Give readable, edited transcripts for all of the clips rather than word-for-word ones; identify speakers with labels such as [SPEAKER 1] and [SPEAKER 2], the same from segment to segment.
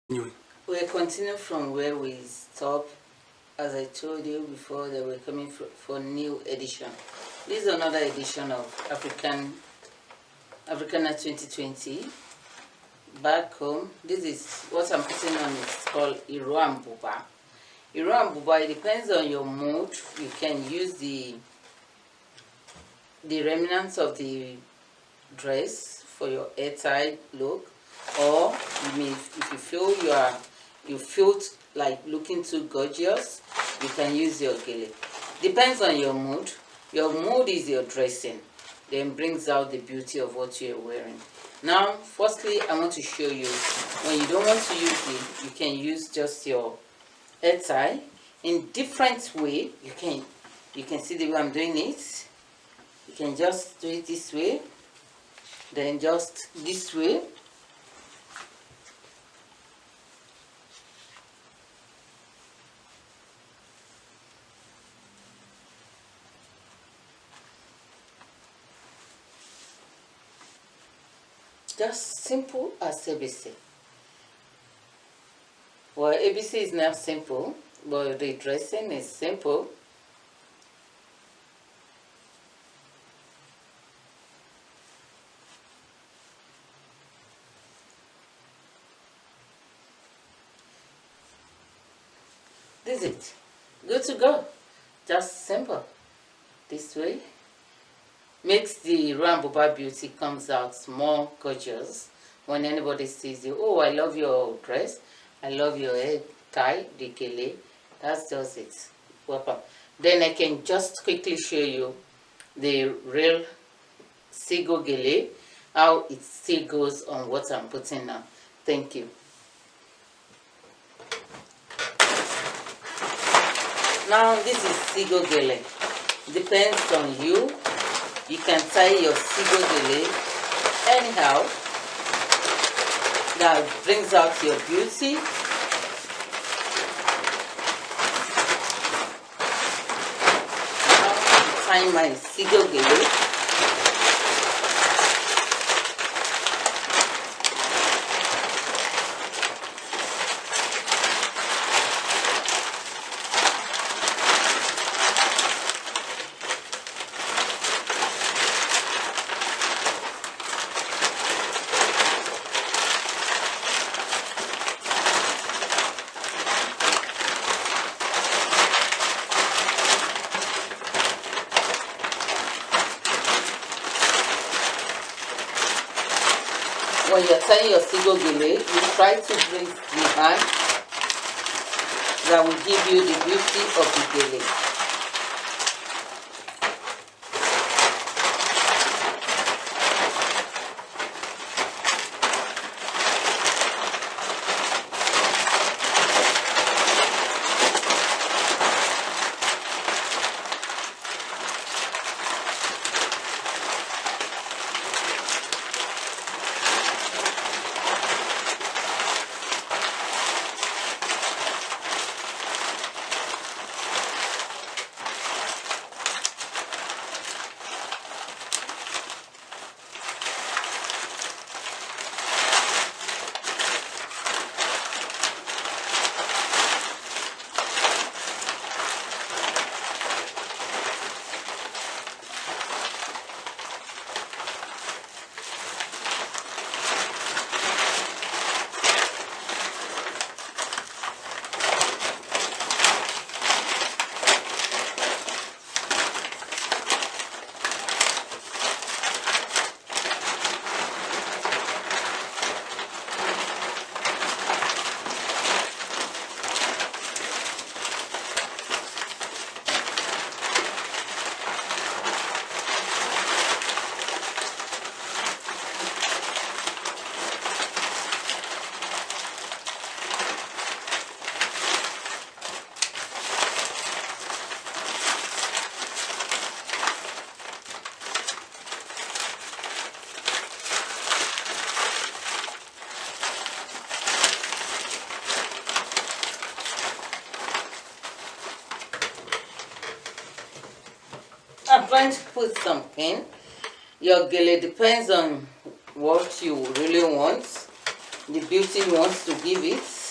[SPEAKER 1] Anyway,
[SPEAKER 2] We'll continue from where we stopped. As I told you before, that we're coming for new edition. This is another edition of Africana 2020. Back home, this is what I'm putting on. It's called Iro and Buba. Iro and Buba, it depends on your mood. You can use the remnants of the dress for your hair tie look, or you may, if you feel you feel like looking too gorgeous, you can use your gele. Depends on your mood. Your mood is your dressing, then brings out the beauty of what you're wearing. Now, firstly, I want to show you, when you don't want to use it, you can use just your hair tie in different way. You can see the way I'm doing it. You can just do it this way, then just this way. Just simple as ABC. Well, ABC is not simple, but the dressing is simple. This is it. Good to go. Just simple. This way makes the Rambuba beauty comes out more gorgeous when anybody sees you. Oh, I love your dress. I love your hair tie, the gele. That's just it. Welcome. Then I can just quickly show you the real Sigo gele, how it still goes on what I'm putting now. Thank you. Now this is Sigo gele. Depends on you. You can tie your Sigo gele anyhow. That brings out your beauty. Now I'm tying my Sigo gele. When you're tying your Sigo gele, you try to bring the hand that will give you the beauty of the gele. I'm trying to put something. Your gele depends on what you really want, the beauty you want to give it.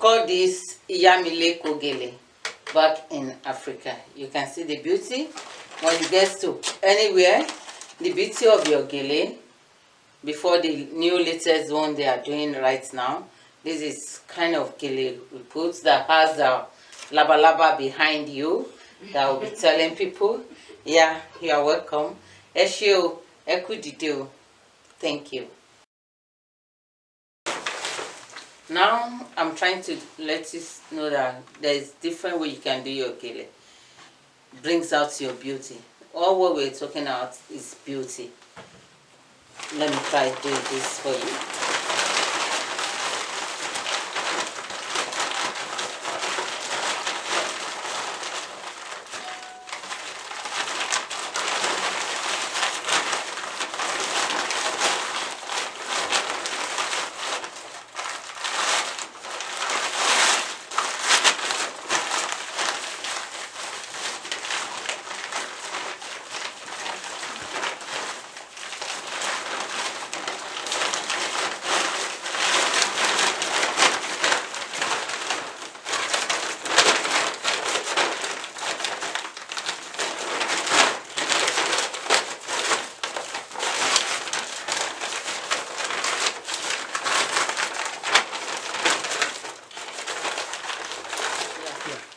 [SPEAKER 2] call this Iyamile Kogele back in Africa. You can see the beauty when you get to anywhere, the beauty of your gele before the new latest one they are doing right now. This is kind of gele we put that has a laba laba behind you that will be telling people, yeah, you are welcome. Eshio, ekudideo. Thank you. Now I'm trying to let you know that there is different way you can do your gele. Brings out your beauty. All what we're talking about is beauty. Let me try doing this for you.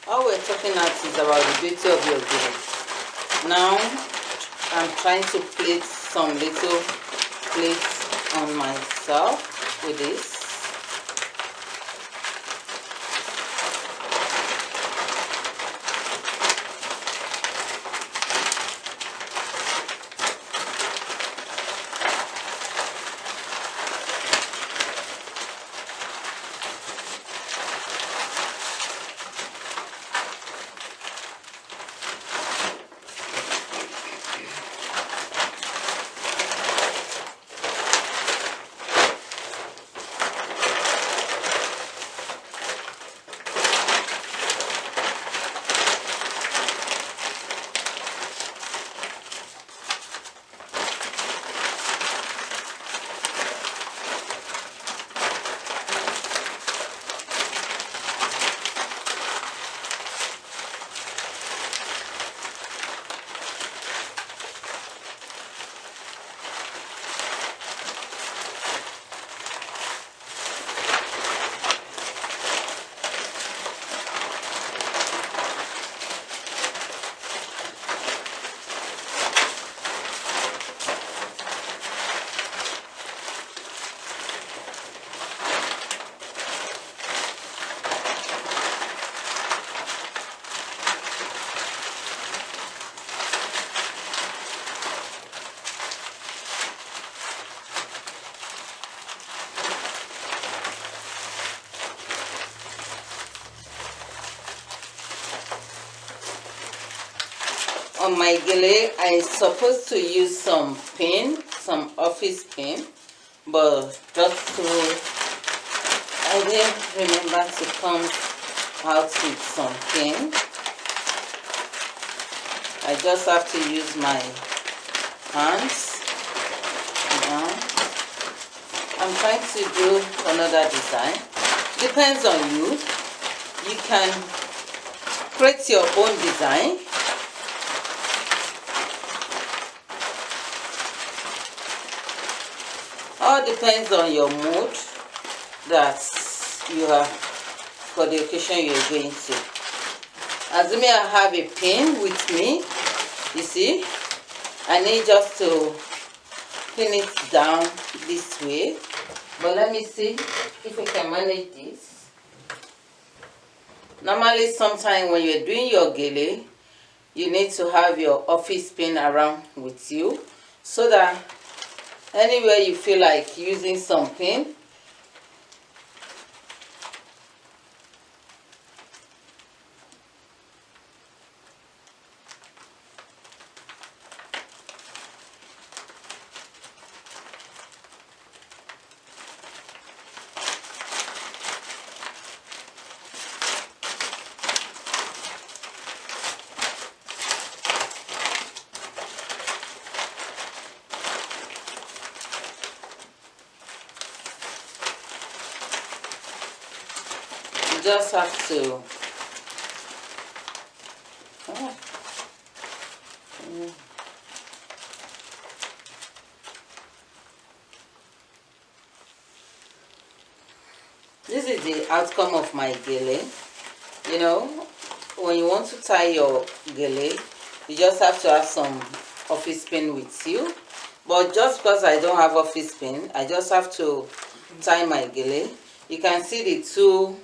[SPEAKER 2] All we're talking about is about the beauty of your gele. Now I'm trying to plate some little plates on myself with this. On my gele, I'm supposed to use some pin, some office pin, but just to, I didn't remember to come out with some pin. I just have to use my hands. Now, I'm trying to do another design. Depends on you. You can create your own design. All depends on your mood that you have for the occasion you're going to. Assuming I have a pin with me, you see, I need just to pin it down this way. But let me see if I can manage this. Normally, sometimes when you're doing your gele, you need to have your office pin around with you so that anywhere you feel like using some pin, just have to this is the outcome of my gele. You know, when you want to tie your gele, you just have to have some office pin with you. But just because I don't have office pin, I just have to tie my gele. You can see the two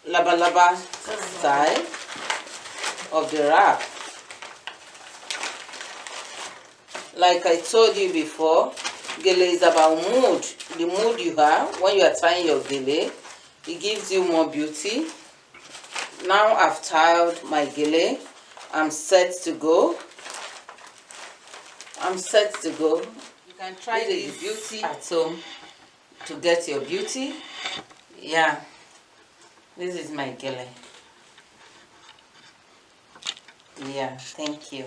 [SPEAKER 2] laba laba style of the wrap. Like I told you before, gele is about mood. The mood you have when you are tying your gele, it gives you more beauty. Now I've tied my gele. I'm set to go. I'm set to go. You can try this beauty at home to get your beauty. Yeah, this is my gele. Yeah, thank you.